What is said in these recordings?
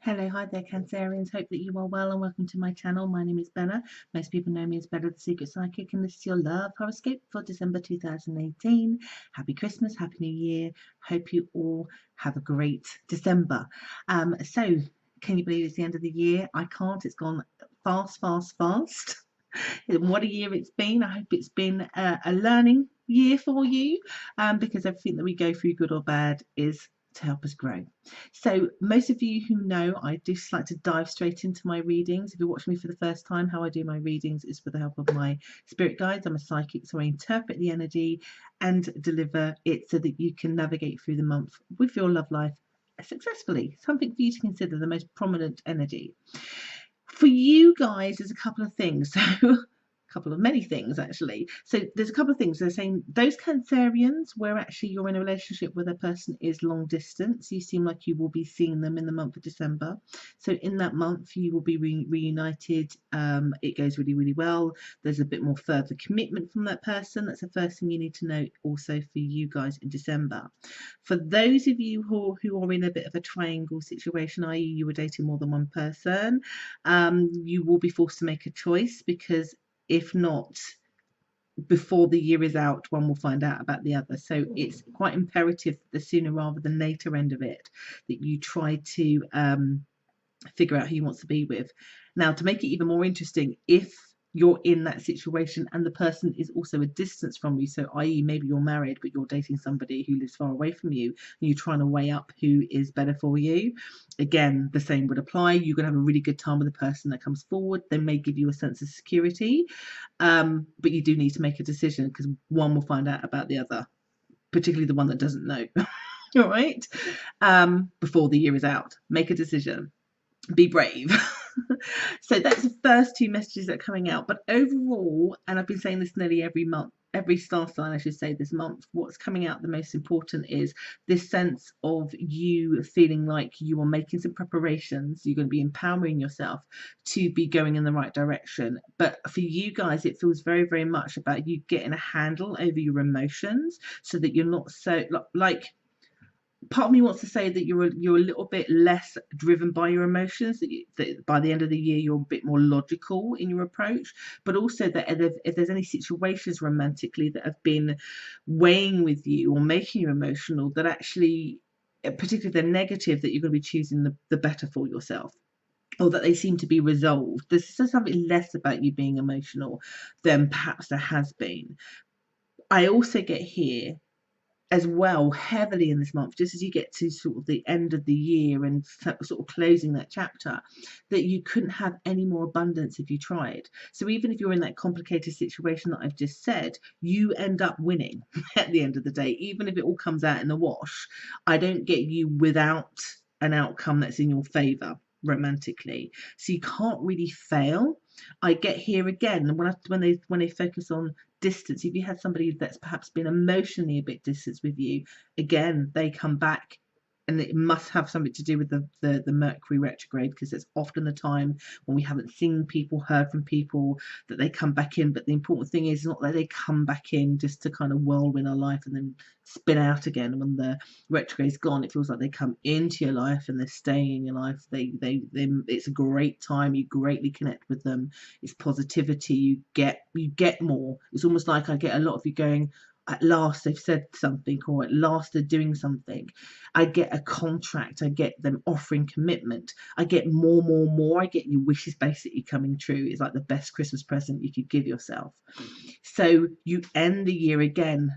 Hello, hi there, Cancerians. Hope that you are well and welcome to my channel. My name is Bella. Most people know me as Bella the Secret Psychic, and this is your love horoscope for December 2018. Happy Christmas, Happy New Year. Hope you all have a great December. So, can you believe it's the end of the year? I can't. It's gone fast, fast, fast. What a year it's been. I hope it's been a learning year for you, because everything that we go through, good or bad, is to help us grow. So most of you who know, I do just like to dive straight into my readings. If you're watching me for the first time, how I do my readings is with the help of my spirit guides. I'm a psychic, so I interpret the energy and deliver it so that you can navigate through the month with your love life successfully. Something for you to consider the most prominent energy. For you guys, there's a couple of things. So couple of many things actually. So there's a couple of things. They're saying those Cancerians where actually you're in a relationship with a person is long distance, you seem like you will be seeing them in the month of December. So in that month you will be reunited. It goes really, really well. There's a bit more further commitment from that person. That's the first thing you need to know also for you guys in December. For those of you who are in a bit of a triangle situation, i.e. you were dating more than one person, you will be forced to make a choice, because if not, before the year is out, one will find out about the other. So it's quite imperative, the sooner rather than later end of it, that you try to figure out who you want to be with. Now, to make it even more interesting, if you're in that situation and the person is also a distance from you, so i.e. maybe you're married but you're dating somebody who lives far away from you and you're trying to weigh up who is better for you, again the same would apply. You're going to have a really good time with the person that comes forward. They may give you a sense of security, but you do need to make a decision, because one will find out about the other, particularly the one that doesn't know. All right, before the year is out, make a decision, be brave. So that's the first two messages that are coming out. But overall, and I've been saying this nearly every month, every star sign I should say this month, what's coming out the most important is this sense of you feeling like you are making some preparations. You're going to be empowering yourself to be going in the right direction. But for you guys, it feels very, very much about you getting a handle over your emotions, so that you're not so like part of me wants to say that you're a little bit less driven by your emotions, that by the end of the year you're a bit more logical in your approach, but also that if there's any situations romantically that have been weighing with you or making you emotional, that actually, particularly the negative, that you're going to be choosing the better for yourself, or that they seem to be resolved. There's just something less about you being emotional than perhaps there has been. I also get here as well heavily in this month, just as you get to sort of the end of the year and sort of closing that chapter, that you couldn't have any more abundance if you tried. So even if you're in that complicated situation that I've just said, you end up winning at the end of the day. Even if it all comes out in the wash, I don't get you without an outcome that's in your favor romantically. So you can't really fail. I get here again when they focus on distance. If you had somebody that's perhaps been emotionally a bit distant with you, again they come back, and it must have something to do with the Mercury retrograde, because it's often the time when we haven't seen people, heard from people, that they come back in. But the important thing is not that they come back in just to kind of whirlwind our life and then spin out again. When the retrograde's gone, it feels like they come into your life and they're staying in your life. They it's a great time. You greatly connect with them. It's positivity. You get more. It's almost like I get a lot of you going, at last they've said something, or at last they're doing something. I get a contract. I get them offering commitment. I get more. I get your wishes basically coming true. It's like the best Christmas present you could give yourself. So you end the year again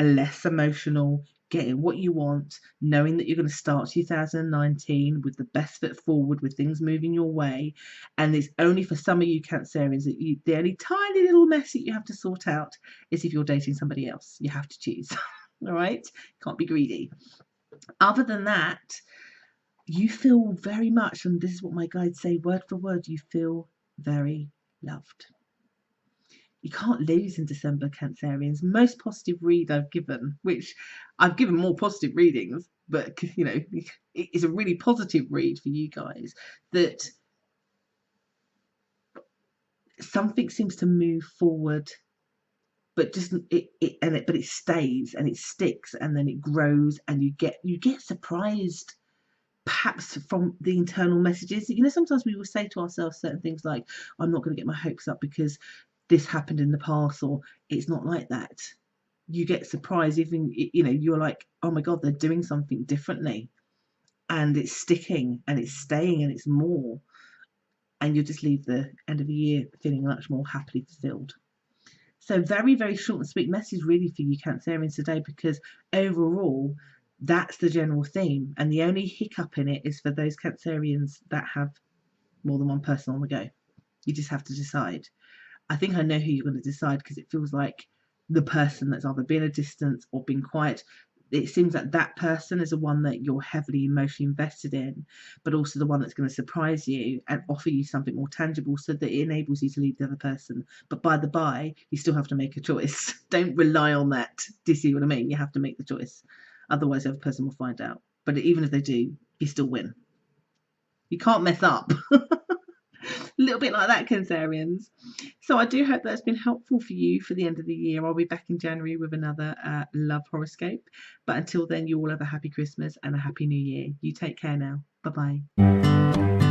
less emotional, getting what you want, knowing that you're going to start 2019 with the best foot forward, with things moving your way. And it's only for some of you Cancerians that the only tiny little mess that you have to sort out is if you're dating somebody else. You have to choose. All right, can't be greedy. Other than that, you feel very much, and this is what my guides say word for word, you feel very loved. You can't lose in December, Cancerians. Most positive read I've given, which I've given more positive readings, but you know, it's a really positive read for you guys, that something seems to move forward, but just but it stays and it sticks, and then it grows, and you get surprised perhaps from the internal messages. You know, sometimes we will say to ourselves certain things like, I'm not going to get my hopes up because this happened in the past, or it's not like that. You get surprised, even, you know, you're like, oh my God, they're doing something differently, and it's sticking and it's staying and it's more. And you'll just leave the end of the year feeling much more happily fulfilled. So very, very short and sweet message really for you Cancerians today, because overall, that's the general theme. And the only hiccup in it is for those Cancerians that have more than one person on the go. You just have to decide. I think I know who you're going to decide, because it feels like the person that's either been a distance or been quiet. It seems like that person is the one that you're heavily emotionally invested in, but also the one that's going to surprise you and offer you something more tangible, so that it enables you to leave the other person. But by the by, you still have to make a choice. Don't rely on that. Do you see what I mean? You have to make the choice. Otherwise, the other person will find out. But even if they do, you still win. You can't mess up. A little bit like that, Cancerians. So I do hope that's been helpful for you for the end of the year. I'll be back in January with another love horoscope. But until then, you all have a happy Christmas and a happy new year. You take care now. Bye-bye.